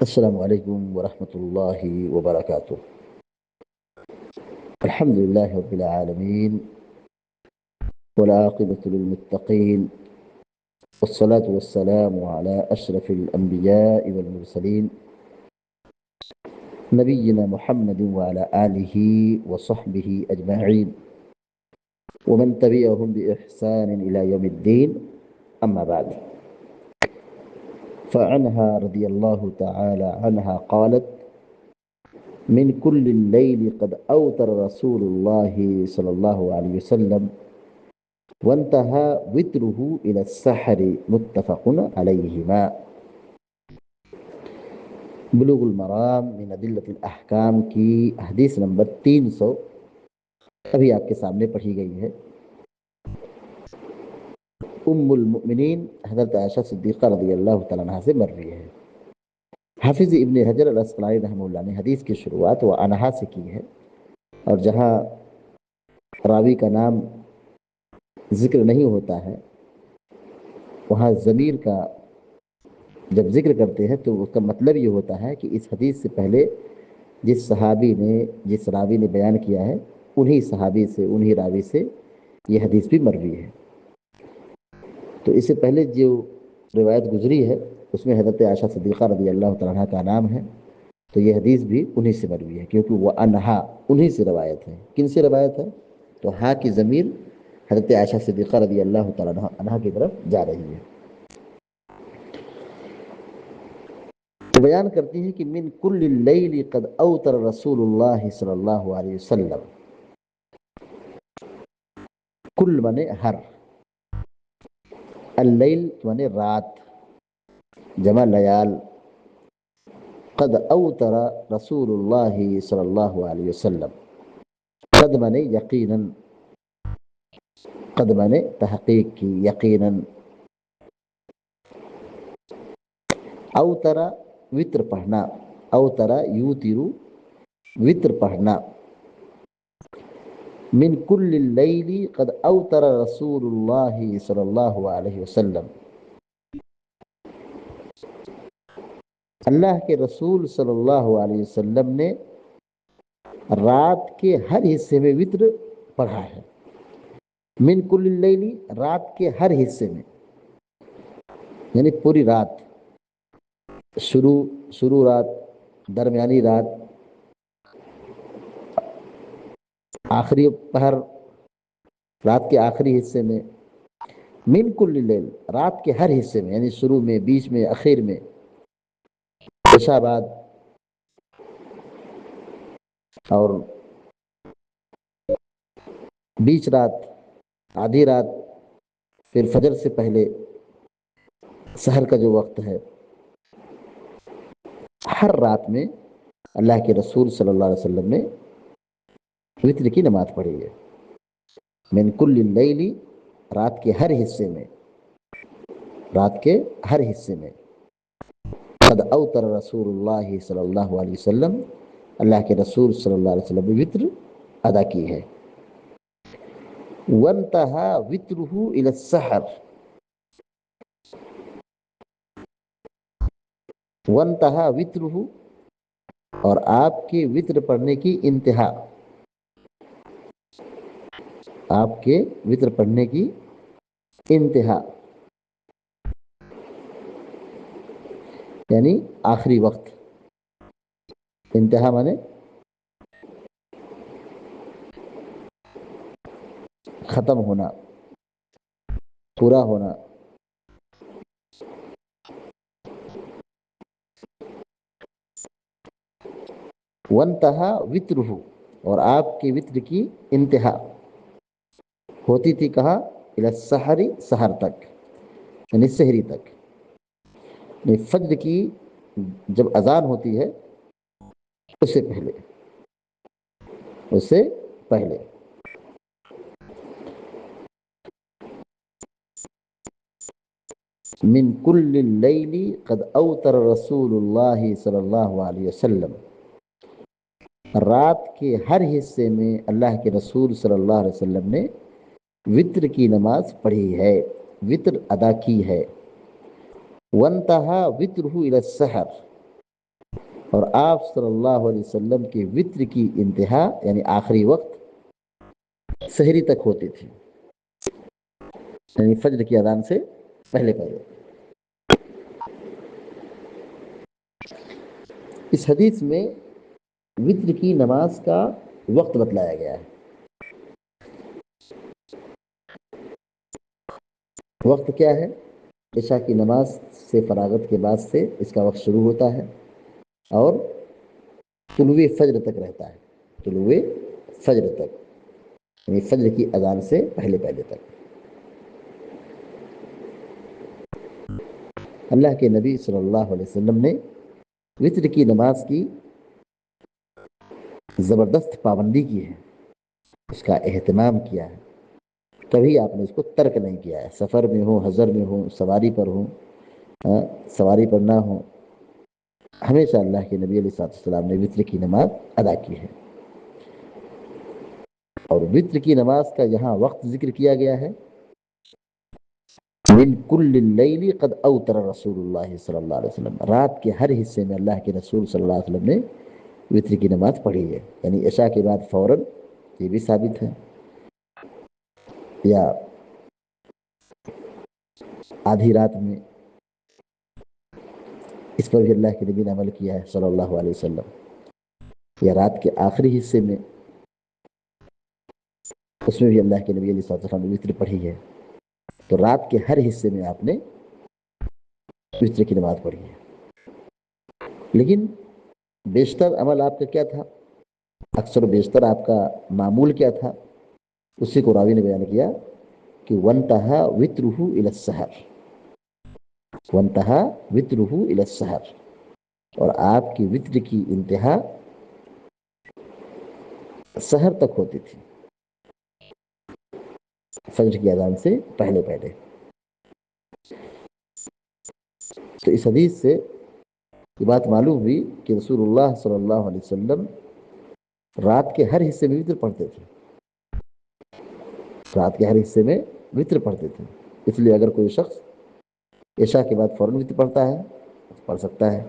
السلام عليكم ورحمة الله وبركاته. الحمد لله رب العالمين، والعاقبة للمتقين، والصلاة والسلام على أشرف الأنبياء والمرسلين نبينا محمد وعلى آله وصحبه أجمعين ومن تبعهم بإحسان إلى يوم الدين. أما بعد، فعنها رضي الله تعالى عنها قالت: من كل الليل قد أوتر رسول الله صلى الله عليه وسلم وانتهى وتره إلى السحر متفق عليهما. بلوغ المرام من ادلۃ الاحکام کی حدیث نمبر 300 ابھی آپ کے سامنے پڑھی گئی ہے۔ ام المؤمنین حضرت عائشہ صدیقہ رضی اللہ تعالیٰ عنہ سے مروی ہے۔ حافظ ابن حجر الاسقلانی رحمہ اللہ نے حدیث کی شروعات وہ انہا سے کی ہے، اور جہاں راوی کا نام ذکر نہیں ہوتا ہے وہاں ضمیر کا جب ذکر کرتے ہیں تو اس کا مطلب یہ ہوتا ہے کہ اس حدیث سے پہلے جس صحابی نے جس راوی نے بیان کیا ہے انہی صحابی سے انہی راوی سے یہ حدیث بھی مروی ہے۔ تو اس سے پہلے جو روایت گزری ہے اس میں حضرت عائشہ صدیقہ رضی اللہ تعالیٰ عنہ کا نام ہے، تو یہ حدیث بھی انہی سے مروی ہے، کیونکہ وہ انہا انہی سے روایت ہے۔ کن سے روایت ہے؟ تو ہاں کی ضمیر حضرت عائشہ صدیقہ رضی اللہ تعالیٰ عنہ کی طرف جا رہی ہے۔ تو بیان کرتی ہیں کہ من کل اللیل قد اوتر رسول اللہ صلی اللہ علیہ وسلم۔ کل مانے ہر، اللیل مانے رات، جمع لیال۔ قد اوتر رسول اللہ صلی اللہ علیہ وسلم، قد مانے یقیناً، قد مانے تحقیق کی، یقیناً۔ اوترا وتر پڑھنا، اوترا یوترو وتر پڑھنا۔ من کل اللیل قد اوتر رسول اللہ صلی اللہ علیہ وسلم، اللہ کے رسول صلی اللہ علیہ وسلم نے رات کے ہر حصے میں وتر پڑھا ہے۔ من کل اللیل، رات کے ہر حصے میں، یعنی پوری رات، شروع رات، درمیانی رات، آخری پہر، رات کے آخری حصے میں۔ من کل اللیل، رات کے ہر حصے میں، یعنی شروع میں، بیچ میں، اخیر میں، عشاء بعد، اور بیچ رات، آدھی رات، پھر فجر سے پہلے، سحر کا جو وقت ہے، ہر رات میں اللہ کے رسول صلی اللہ علیہ وسلم نے وتر کی نماز پڑھی ہے۔ من کل اللیل، رات کے ہر حصے میں، رات کے ہر حصے میں۔ قد اوتر رسول اللہ صلی اللہ علیہ وسلم، اللہ کے رسول صلی اللہ علیہ وسلم نے وتر ادا کی ہے۔ وانتہا وترہ الی السحر، وانتہا وترہ، اور آپ کے وتر پڑھنے کی انتہا، آپ کے وتر پڑھنے کی انتہا یعنی آخری وقت۔ انتہا مانے ختم ہونا، پورا ہونا۔ وانتہا وترہ، اور آپ کے وتر کی انتہا ہوتی تھی کہاں؟ الی السحر، سحر تک، یعنی سحری تک، یعنی فجر کی جب اذان ہوتی ہے اس سے پہلے، اس سے پہلے۔ من کل اللیل قد اوتر رسول اللہ صلی اللہ علیہ وسلم، رات کے ہر حصے میں اللہ کے رسول صلی اللہ علیہ وسلم نے وتر کی نماز پڑھی ہے، وتر ادا کی ہے۔ وانتہا وترہ الی السحر، اور آپ صلی اللہ علیہ وسلم کے وطر کی انتہا یعنی آخری وقت سحری تک ہوتی تھی، یعنی فجر کی اذان سے پہلے پہلے۔ اس حدیث میں وطر کی نماز کا وقت بتلایا گیا ہے۔ وقت کیا ہے؟ عشاء کی نماز سے فراغت کے بعد سے اس کا وقت شروع ہوتا ہے اور طلوع فجر تک رہتا ہے، طلوع فجر تک، یعنی فجر کی اذان سے پہلے پہلے تک۔ اللہ کے نبی صلی اللہ علیہ وسلم نے وطر کی نماز کی زبردست پابندی کی ہے، اس کا اہتمام کیا ہے، کبھی آپ نے اس کو ترک نہیں کیا ہے، سفر میں ہو، حضر میں ہو، سواری پر ہو، سواری پر نہ ہو، ہمیشہ اللہ کے نبی علیہ السلام نے وطر کی نماز ادا کی ہے۔ اور وطر کی نماز کا یہاں وقت ذکر کیا گیا ہے، من کل اللیل قد اوتر رسول اللہ صلی اللہ علیہ وسلم، رات کے ہر حصے میں اللہ کے رسول صلی اللہ علیہ وسلم نے وطر کی نماز پڑھی ہے، یعنی عشاء کے بعد فوراً، یہ بھی ثابت ہے، یا آدھی رات میں، اس پر بھی اللہ کے نبی نے عمل کیا ہے صلی اللہ علیہ وسلم، یا رات کے آخری حصے میں، اس میں بھی اللہ کے نبی علیہ السلام نے وطر پڑھی ہے۔ تو رات کے ہر حصے میں آپ نے وطر کی نماز پڑھی ہے۔ لیکن بیشتر عمل آپ کا کیا تھا؟ اکثر و بیشتر آپ کا معمول کیا تھا؟ اسی کو راوی نے بیان کیا کہ وَانْتَهَا وِطْرُهُ إِلَى السَّحَرِ، وَانْتَهَا وِطْرُهُ إِلَى السَّحَرِ، اور آپ کی وطر کی انتہا سحر تک ہوتی تھی، فجر کی اذان سے پہلے پہلے۔ تو اس حدیث سے یہ بات معلوم ہوئی کہ رسول اللہ صلی اللہ علیہ وسلم رات کے ہر حصے میں وطر پڑھتے تھے، رات کے ہر حصے میں وطر پڑھتے تھے۔ اس لیے اگر کوئی شخص عشاء کے بعد فوراً وطر پڑھتا ہے پڑھ سکتا ہے۔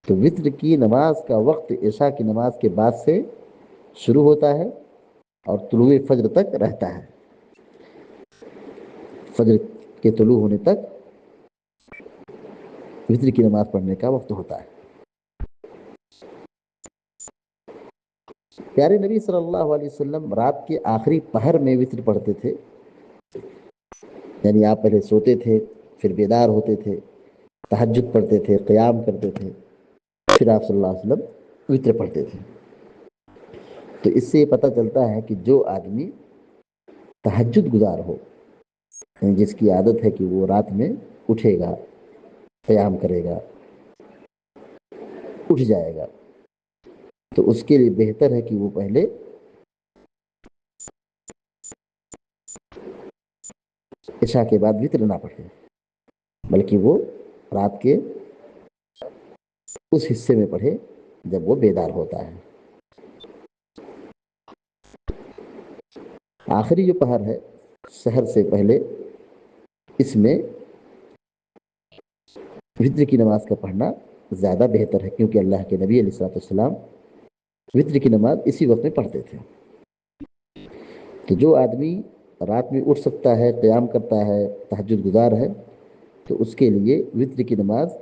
تو وطر کی نماز کا وقت عشاء کی نماز کے بعد سے شروع ہوتا ہے اور طلوع فجر تک رہتا ہے، فجر کے طلوع ہونے تک وطر کی نماز پڑھنے کا وقت ہوتا ہے۔ پیارے نبی صلی اللہ علیہ وسلم رات کے آخری پہر میں وطر پڑھتے تھے، یعنی آپ پہلے سوتے تھے، پھر بیدار ہوتے تھے، تہجد پڑھتے تھے، قیام کرتے تھے، پھر آپ صلی اللہ علیہ وسلم وطر پڑھتے تھے۔ تو اس سے یہ پتہ چلتا ہے کہ جو آدمی تہجد گزار ہو، یعنی جس کی عادت ہے کہ وہ رات میں اٹھے گا، قیام کرے گا، اٹھ جائے گا، تو اس کے لیے بہتر ہے کہ وہ پہلے عشاء کے بعد وطر نہ پڑھے، بلکہ وہ رات کے اس حصے میں پڑھے جب وہ بیدار ہوتا ہے۔ آخری جو پہر ہے سحر سے پہلے، اس میں وطر کی نماز کا پڑھنا زیادہ بہتر ہے، کیونکہ اللہ کے نبی علیہ السلام وطر کی نماز اسی وقت میں پڑھتے تھے۔ تو جو آدمی رات میں اٹھ سکتا ہے، قیام کرتا ہے، تہجد گزار ہے، تو اس کے لیے وطر کی نماز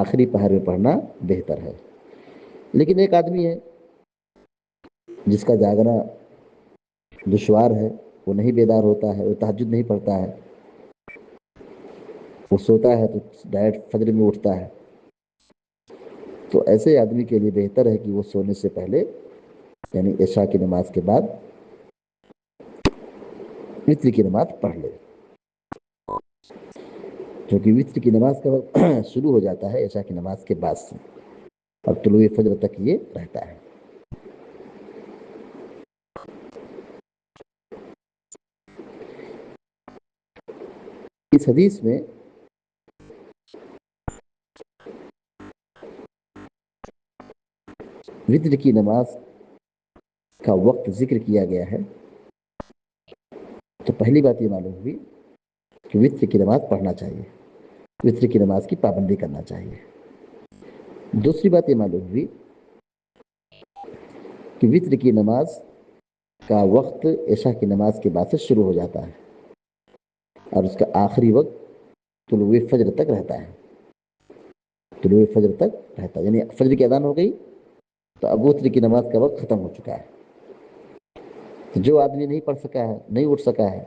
آخری پہر میں پڑھنا بہتر ہے۔ لیکن ایک آدمی ہے جس کا جاگنا دشوار ہے، وہ نہیں بیدار ہوتا ہے، وہ تہجد نہیں پڑھتا ہے، وہ سوتا ہے تو ڈائریکٹ فجر میں اٹھتا ہے، تو ایسے آدمی کے لیے بہتر ہے کہ وہ سونے سے پہلے یعنی عشاء کی نماز کے بعد وطر کی نماز پڑھ لے، کیونکہ وطر کی نماز کا وقت شروع ہو جاتا ہے عشاء کی نماز کے بعد سے، اور طلوع فجر تک یہ رہتا ہے۔ اس حدیث میں وطر کی نماز کا وقت ذکر کیا گیا ہے، تو پہلی بات یہ معلوم ہوئی کہ وطر کی نماز پڑھنا چاہیے، وطر کی نماز کی پابندی کرنا چاہیے۔ دوسری بات یہ معلوم ہوئی کہ وطر کی نماز کا وقت عشاء کی نماز کے بعد سے شروع ہو جاتا ہے اور اس کا آخری وقت طلوع فجر تک رہتا ہے. طلوع فجر تک رہتا ہے، یعنی فجر کی اذان ہو گئی تو اب وطر کی نماز کا وقت ختم ہو چکا ہے. تو جو آدمی نہیں پڑھ سکا ہے، نہیں اٹھ سکا ہے،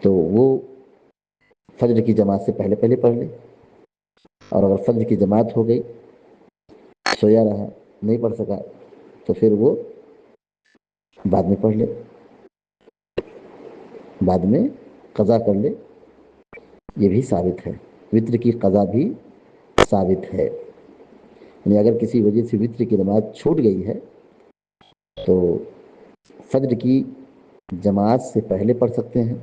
تو وہ فجر کی جماعت سے پہلے پہلے پڑھ لے، اور اگر فجر کی جماعت ہو گئی، سویا رہا، نہیں پڑھ سکا، تو پھر وہ بعد میں پڑھ لے، بعد میں قضا کر لے. یہ بھی ثابت ہے، وطر کی قضا بھی ثابت ہے. یعنی اگر کسی وجہ سے وطر کی نماز چھوٹ گئی ہے تو فجر کی جماعت سے پہلے پڑھ سکتے ہیں،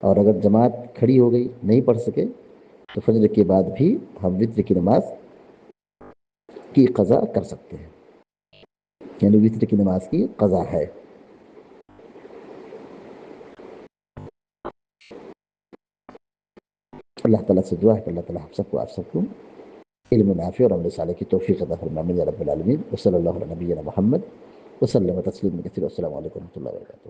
اور اگر جماعت کھڑی ہو گئی، نہیں پڑھ سکے، تو فجر کے بعد بھی ہم وطر کی نماز کی قضا کر سکتے ہیں. یعنی وطر کی نماز کی قضا ہے. اللہ تعالیٰ سے دعا ہے کہ اللہ تعالیٰ ہم سب کو، آپ سب کو علم نافع اور عمل صالح کی توفیق عطا فرمائے یا رب العالمین. وصلی اللہ علی نبینا محمد وسلم تسلیما کثیرا. السلام علیکم و رحمۃ اللہ وبرکاتہ.